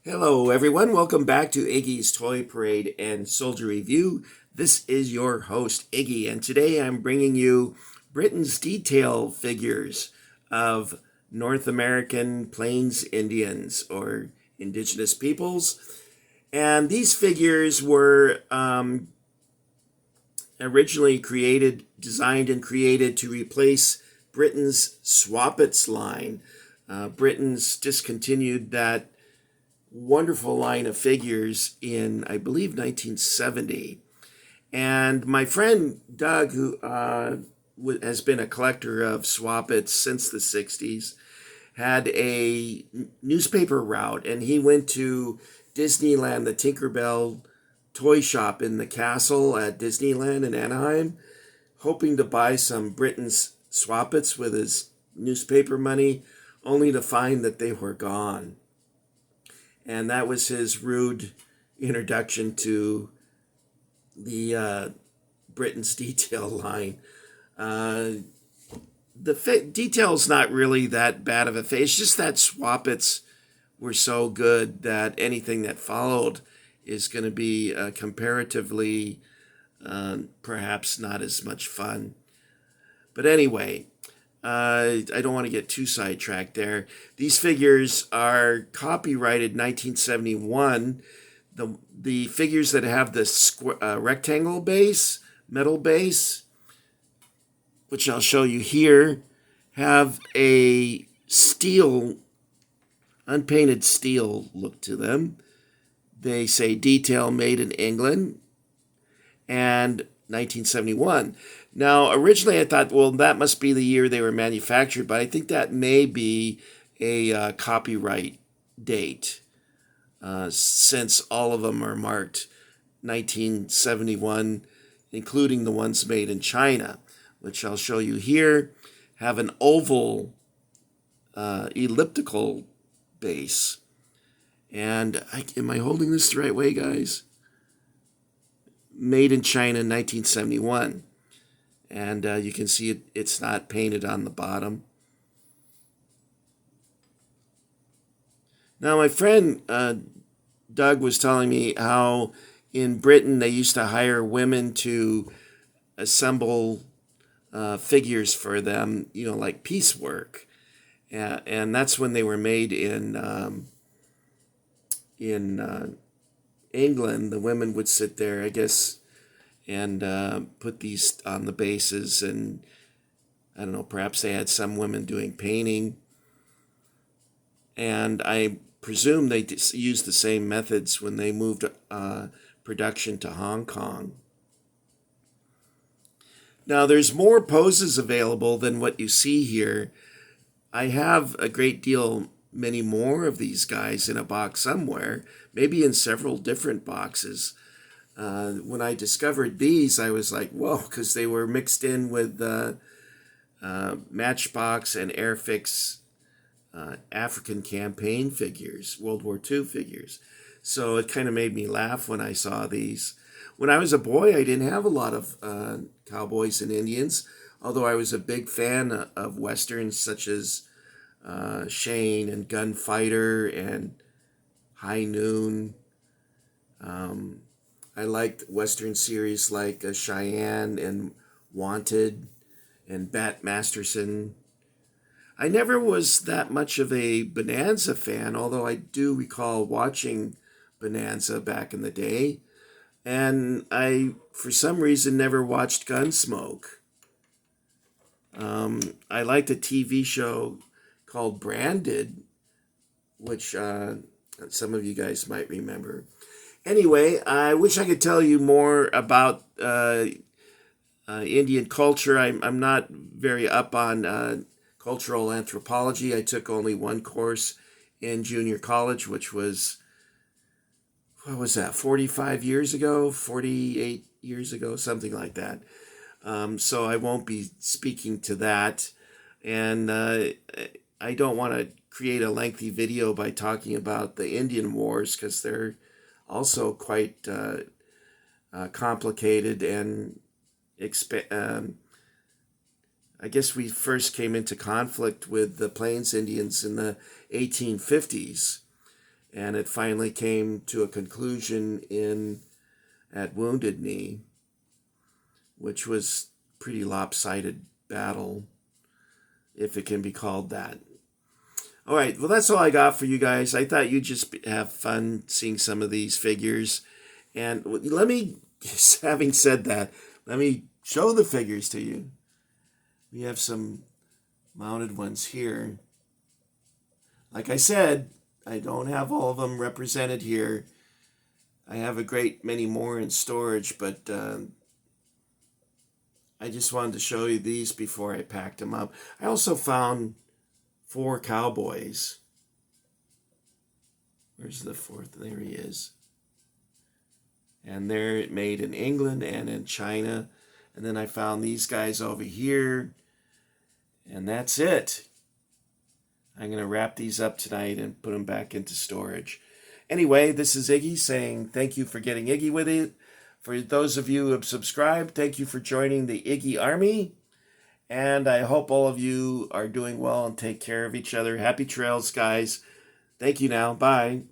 Hello, everyone. Welcome back to Iggy's Toy Parade and Soldier Review. This is your host, Iggy, and today I'm bringing you Britain's Deetail figures of North American Plains Indians or indigenous peoples. And these figures were originally designed and created to replace Britain's Swappets line. Britain's discontinued that wonderful line of figures in, I believe, 1970. And my friend Doug, who has been a collector of Swappets since the 60s, had a newspaper route, and he went to Disneyland, the Tinkerbell toy shop in the castle at Disneyland in Anaheim, hoping to buy some Britain's Swappets with his newspaper money, only to find that they were gone. And that was his rude introduction to the Britain's Deetail line. Uh, Deetail's not really that bad of a face. It's just that Swappets were so good that anything that followed is going to be comparatively perhaps not as much fun. But anyway, I don't want to get too sidetracked there. These figures are copyrighted 1971. The figures that have the rectangle base, metal base, which I'll show you here, have a steel, unpainted steel look to them. They say Deetail made in England and 1971. Now, originally I thought, well, that must be the year they were manufactured, but I think that may be a copyright date, since all of them are marked 1971, including the ones made in China, which I'll show you here, have an oval elliptical base. And am I holding this the right way, guys? Made in China in 1971. And you can see it's not painted on the bottom. Now, my friend Doug was telling me how in Britain they used to hire women to assemble figures for them, like piecework. And that's when they were made in England. The women would sit there, I guess, and put these on the bases, and I don't know, perhaps they had some women doing painting, and I presume they used the same methods when they moved production to Hong Kong. Now, there's more poses available than what you see here. I have a great deal, many more of these guys in a box somewhere, maybe in several different boxes. When I discovered these, I was like, whoa, because they were mixed in with Matchbox and Airfix African campaign figures, World War II figures. So it kind of made me laugh when I saw these. When I was a boy, I didn't have a lot of cowboys and Indians, although I was a big fan of Westerns such as Shane and Gunfighter and High Noon. I liked Western series like Cheyenne and Wanted and Bat Masterson. I never was that much of a Bonanza fan, although I do recall watching Bonanza back in the day. And I, for some reason, never watched Gunsmoke. I liked a TV show called Branded, which some of you guys might remember. Anyway, I wish I could tell you more about Indian culture. I'm not very up on cultural anthropology. I took only one course in junior college, which was, what was that, 45 years ago, 48 years ago, something like that. So I won't be speaking to that. And I don't want to create a lengthy video by talking about the Indian Wars, because they're also quite complicated and I guess we first came into conflict with the Plains Indians in the 1850s. And it finally came to a conclusion at Wounded Knee, which was pretty lopsided battle, if it can be called that. All right, well, that's all I got for you guys. I thought you'd just have fun seeing some of these figures. And let me, having said that, let me show the figures to you. We have some mounted ones here. Like I said, I don't have all of them represented here. I have a great many more in storage, but I just wanted to show you these before I packed them up. I also found 4 cowboys. Where's the 4th? There he is. And they're made in England and in China. And then I found these guys over here. And that's it. I'm going to wrap these up tonight and put them back into storage. Anyway, this is Iggy saying thank you for getting Iggy with it. For those of you who have subscribed, thank you for joining the Iggy Army. And I hope all of you are doing well and take care of each other. Happy trails, guys. Thank you now. Bye.